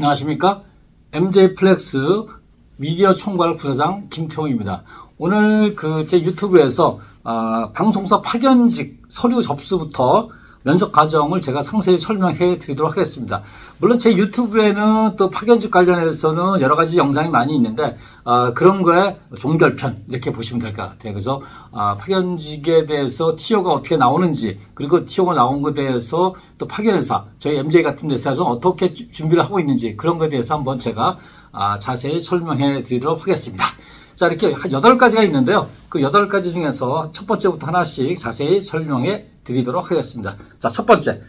안녕하십니까? MJ플렉스 미디어 총괄 부사장 김태웅입니다. 오늘 제 유튜브에서 방송사 파견직 서류 접수부터 면접 과정을 제가 상세히 설명해 드리도록 하겠습니다. 물론 제 유튜브에는 또 파견직 관련해서는 여러 가지 영상이 많이 있는데 그런 거에 종결편 이렇게 보시면 될 것 같아요. 그래서 파견직에 대해서 티오가 어떻게 나오는지, 그리고 티오가 나온 것에 대해서 또 파견회사, 저희 MJ 같은 데서 어떻게 준비를 하고 있는지, 그런 것에 대해서 한번 제가 자세히 설명해 드리도록 하겠습니다. 자, 이렇게 한 8가지가 있는데요. 그 8가지 중에서 첫 번째부터 하나씩 자세히 설명해 드리도록 하겠습니다. 자, 첫 번째.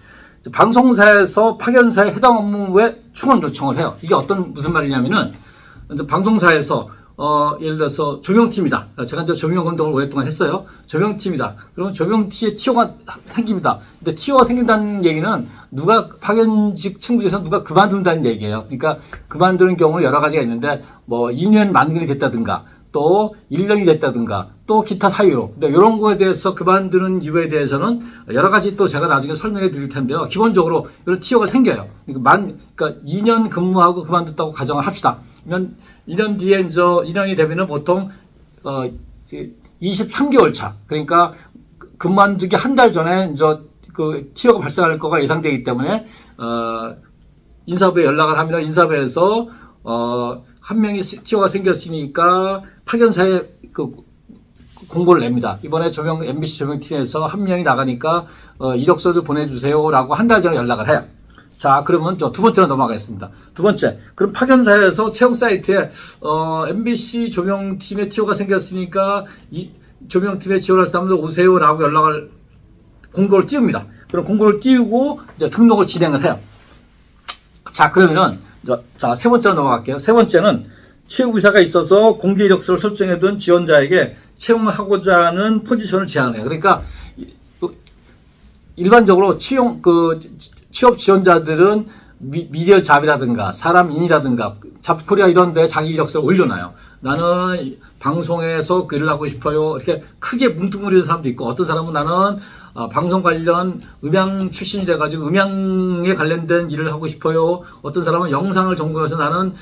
방송사에서 파견사에 해당 업무에 충원 요청을 해요. 이게 무슨 말이냐면은, 방송사에서, 예를 들어서 조명팀이다. 제가 이제 조명 운동을 오랫동안 했어요. 조명팀이다. 그러면 조명팀에 티오가 생깁니다. 근데 티오가 생긴다는 얘기는 파견직 친구 중에서 누가 그만둔다는 얘기예요. 그러니까 그만두는 경우는 여러 가지가 있는데, 2년 만기이 됐다든가, 또 1년이 됐다든가, 또 기타 사유로. 근데 이런 거에 대해서 그만두는 이유에 대해서는 여러 가지 또 제가 나중에 설명해 드릴 텐데요. 기본적으로 이런 티오가 생겨요. 그러니까 2년 근무하고 그만뒀다고 가정을 합시다. 그러면 2년 뒤에 2년이 되면은 보통 23개월 차. 그러니까 그만두기 한 달 전에 그 티오가 발생할 거가 예상되기 때문에 인사부에 연락을 하면 인사부에서 한 명이 티오가 생겼으니까 파견사에 공고를 냅니다. 이번에 MBC 조명팀에서 한 명이 나가니까 이력서를 보내주세요라고 한 달 전에 연락을 해요. 자, 그러면 두 번째로 넘어가겠습니다. 두 번째, 그럼 파견사에서 채용 사이트에 MBC 조명팀에 티오가 생겼으니까 이 조명팀에 지원할 사람들 오세요라고 공고를 띄웁니다. 그럼 공고를 띄우고 이제 등록을 진행을 해요. 자, 그러면은 세 번째로 넘어갈게요. 세 번째는 채용 의사가 있어서 공개 이력서를 설정해둔 지원자에게 채용하고자 하는 포지션을 제안해요. 그러니까 일반적으로 취업 지원자들은 미디어 잡이라든가 사람인이라든가 잡코리아 이런 데 자기 이력서를 올려놔요. 나는 방송에서 글을 하고 싶어요. 이렇게 크게 뭉뚱그리는 사람도 있고, 어떤 사람은 나는 방송 관련 음향 출신이라 가지고 음향에 관련된 일을 하고 싶어요. 어떤 사람은 영상을 전공해서 나는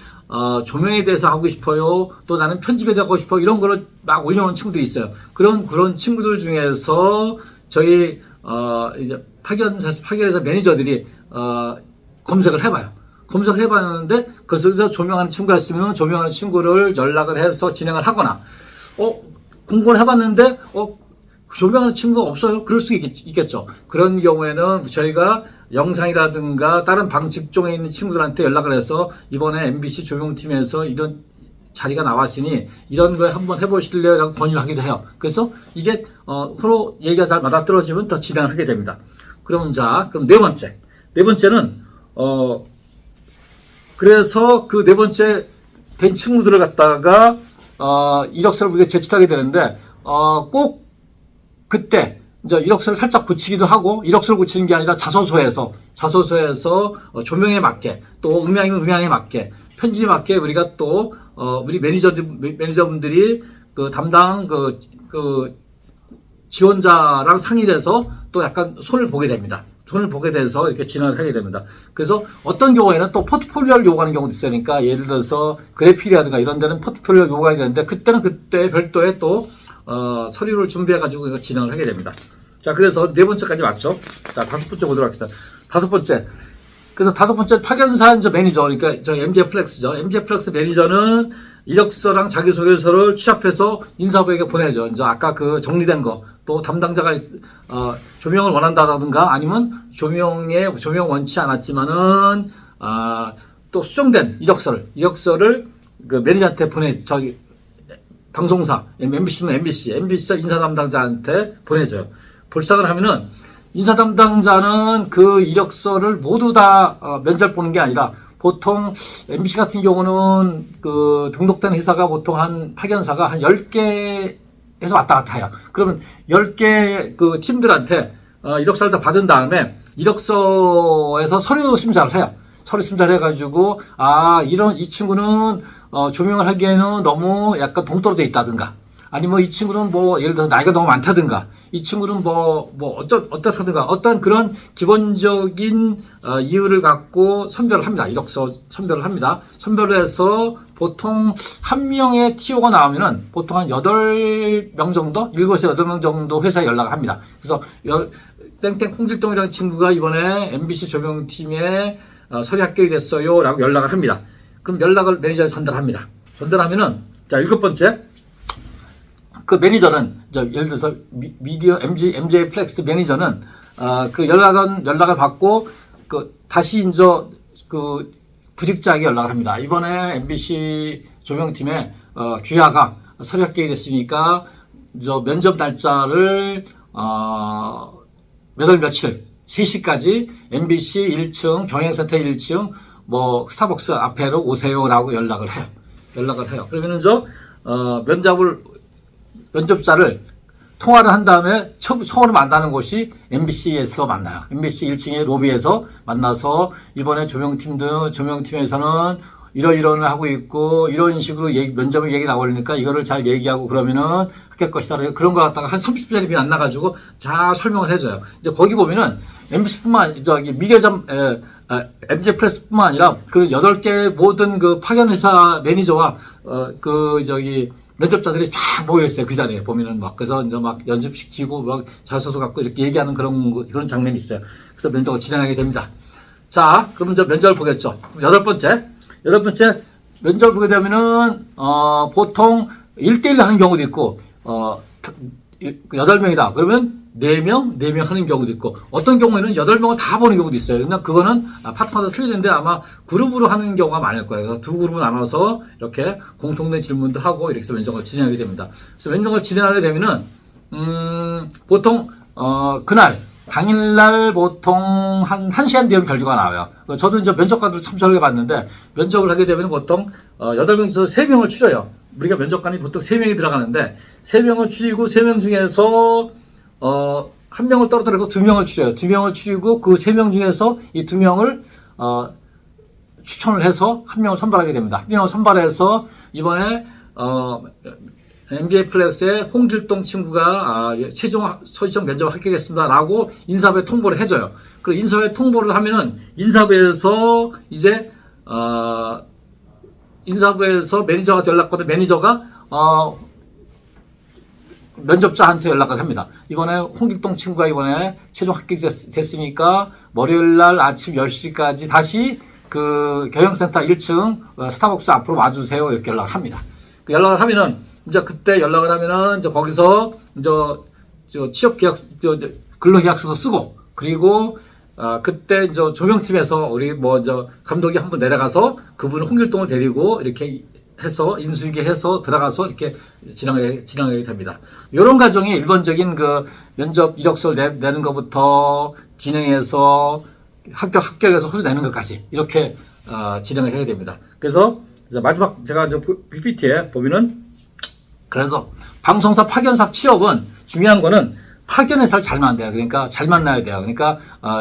조명에 대해서 하고 싶어요. 또 나는 편집에 대해서 하고 싶어요. 이런 거를 막 올려놓은 친구들이 있어요. 그런 친구들 중에서 저희 이제 파견회사 매니저들이 검색을 해봐요. 검색을 해봤는데 그래서 조명하는 친구가 있으면 조명하는 친구를 연락을 해서 진행을 하거나, 공고를 해봤는데 조명하는 친구가 없어요. 그럴 수 있겠죠. 그런 경우에는 저희가 영상이라든가 다른 직종에 있는 친구들한테 연락을 해서 이번에 MBC 조명팀에서 이런 자리가 나왔으니 이런 거에 한번 해보실래요? 라고 권유하기도 해요. 그래서 이게 서로 얘기가 잘 맞아떨어지면 더 진행을 하게 됩니다. 그럼 네 번째는 그래서 그 네 번째 된 친구들을 갖다가 이력서를 우리가 제출하게 되는데 꼭 그때 이제 이력서를 살짝 고치기도 하고, 이력서를 고치는 게 아니라 자소서에서 조명에 맞게, 또 음향이면 음향에 맞게, 편집에 맞게 우리가 또 우리 매니저분들이 담당 지원자랑 상의를 해서 또 약간 손을 보게 됩니다. 손을 보게 돼서 이렇게 진행을 하게 됩니다. 그래서 어떤 경우에는 또 포트폴리오를 요구하는 경우도 있으니까, 예를 들어서 그래픽이라든가 이런 데는 포트폴리오를 요구하게 되는데, 그때는 그때 별도의 또 서류를 준비해가지고 진행을 하게 됩니다. 자, 그래서 네 번째까지 맞죠? 자, 다섯 번째 보도록 하겠습니다. 다섯 번째. 그래서 다섯 번째 파견사 매니저, 그러니까 저희 MJ플렉스죠. MJ플렉스 매니저는 이력서랑 자기소개서를 취합해서 인사부에게 보내죠. 이제 아까 정리된 거, 또 담당자가 조명을 원한다든가, 아니면 조명 원치 않았지만은 또 수정된 이력서를 그 매니저한테 방송사, MBC면 MBC 인사 담당자한테 보내줘요. 볼상을 하면은 인사 담당자는 그 이력서를 모두 다 면접 보는 게 아니라, 보통 MBC 같은 경우는 등록된 회사가 보통 파견사가 한 10개에서 왔다 갔다 해요. 그러면 10개 팀들한테 이력서를 다 받은 다음에 이력서에서 서류 심사를 해요. 서류 심사를 해가지고, 이 친구는 조명을 하기에는 너무 약간 동떨어져 있다든가, 아니면 이 친구는 뭐 예를 들어 나이가 너무 많다든가 이 친구는 어떻다든가 어떤 그런 기본적인 이유를 갖고 선별을 합니다. 이력서 선별을 합니다. 선별을 해서 보통 한 명의 TO가 나오면은 보통 한 8명 정도, 7에서 8명 정도 회사에 연락을 합니다. 그래서 땡땡 홍길동이라는 친구가 이번에 MBC 조명팀에 서류 합격이 됐어요 라고 연락을 합니다. 그럼 연락을 매니저에 전달합니다. 전달하면은 자 7번째 그 매니저는 예를 들어서 미디어 MJ 플렉스 매니저는 그 연락을 받고 그 다시 이제 그 구직자에게 연락을 합니다. 이번에 MBC 조명팀에 규야가 서류 합격이 됐으니까 저 면접 날짜를 몇 월 며칠 3시까지 MBC 1층 경영센터 1층 뭐 스타벅스 앞에로 오세요라고 연락을 해요. 그러면은 면접자를 통화를 한 다음에 처음으로 만나는 곳이 MBC에서 만나요. MBC 1층의 로비에서 만나서 이번에 조명팀에서는 이러이러를 하고 있고 이런 식으로 면접을 얘기 나오니까 이거를 잘 얘기하고 그러면은 합격 것이다. 그런 거 갖다가 한 30분짜리 안 나가지고 잘 설명을 해줘요. 이제 거기 보면은 MBC뿐만 미디어점 MJ 플렉스뿐만 아니라 그 8개 모든 그 파견회사 매니저와 면접자들이 쫙 모여있어요. 그 자리에 보면은 그래서 이제 연습시키고 자소서 갖고 이렇게 얘기하는 그런 장면이 있어요. 그래서 면접을 진행하게 됩니다. 자, 그럼 이제 면접을 보겠죠. 8번째 면접을 보게 되면은, 보통 1대1 하는 경우도 있고, 8명이다. 그러면 4명 하는 경우도 있고, 어떤 경우에는 8명을 다 보는 경우도 있어요. 근데 그거는 파트마다 틀리는데 아마 그룹으로 하는 경우가 많을 거예요. 그래서 두 그룹으로 나눠서 이렇게 공통된 질문도 하고 이렇게 해서 면접을 진행하게 됩니다. 그래서 면접을 진행하게 되면은, 보통, 당일날 보통 한 1시간 뒤에 결과가 나와요. 저도 이제 면접관으로 참석을 해봤는데, 면접을 하게 되면 보통, 8명에서 3명을 추려요. 우리가 면접관이 보통 3명이 들어가는데, 3명을 추리고 3명 중에서, 1명을 떨어뜨리고 2명을 추려요. 2명을 추리고 그 3명 중에서 이 2명을, 추천을 해서 1명을 선발하게 됩니다. 1명을 선발해서 이번에, MJ 플렉스의 홍길동 친구가 최종 면접을 합격했습니다. 라고 인사부에 통보를 해줘요. 그 인사부에 통보를 하면은 인사부에서 이제 인사부에서 매니저가 연락받은 매니저가 면접자한테 연락을 합니다. 이번에 홍길동 친구가 이번에 최종 합격됐으니까 월요일날 아침 10시까지 다시 그 경영센터 1층 스타벅스 앞으로 와주세요. 이렇게 연락을 합니다. 그 연락을 하면은 이제 그때 연락을 하면은 이제 거기서 이제 근로계약서도 쓰고 그리고 그때 이제 조명팀에서 우리 감독이 한번 내려가서 그분을 홍길동을 데리고 이렇게 해서 인수위계 해서 들어가서 이렇게 진행하게 됩니다. 이런 과정이 일반적인 그 면접 이력서를 내는 것부터 진행해서 합격해서 서류 내는 것까지 이렇게 진행을 해야 됩니다. 그래서 이제 마지막 제가 PPT에 보면은 그래서 방송사 파견사 취업은 중요한 거는 파견회사를 잘 만나야 돼요. 그러니까 잘 만나야 돼요. 그러니까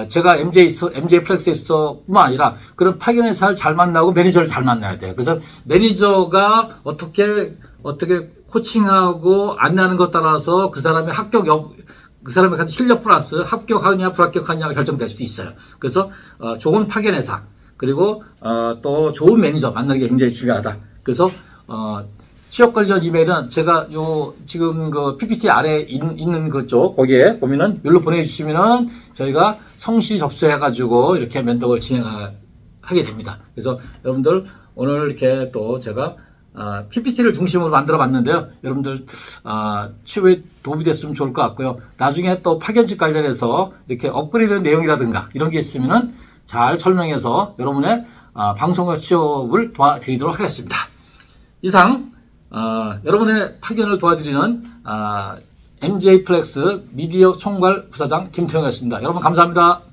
제가 MJ 플렉스에서뿐만 아니라 그런 파견회사를 잘 만나고 매니저를 잘 만나야 돼요. 그래서 매니저가 어떻게 코칭하고 안내하는 것 따라서 그 사람의 그 사람의 가진 실력 플러스 합격하느냐 불합격하느냐가 결정될 수도 있어요. 그래서 좋은 파견회사 그리고 또 좋은 매니저 만나는 게 굉장히 중요하다. 그래서 취업 관련 이메일은 제가 지금 그 PPT 아래 있는 그쪽 거기에 보면은 여기로 보내주시면은 저희가 성실히 접수해가지고 이렇게 면접을 진행하게 됩니다. 그래서 여러분들 오늘 이렇게 또 제가 PPT를 중심으로 만들어 봤는데요. 여러분들 취업에 도움이 됐으면 좋을 것 같고요. 나중에 또 파견직 관련해서 이렇게 업그레이드 내용이라든가 이런 게 있으면은 잘 설명해서 여러분의 방송과 취업을 도와드리도록 하겠습니다. 이상 여러분의 파견을 도와드리는 MJ 플렉스 미디어 총괄 부사장 김태형이었습니다. 여러분 감사합니다.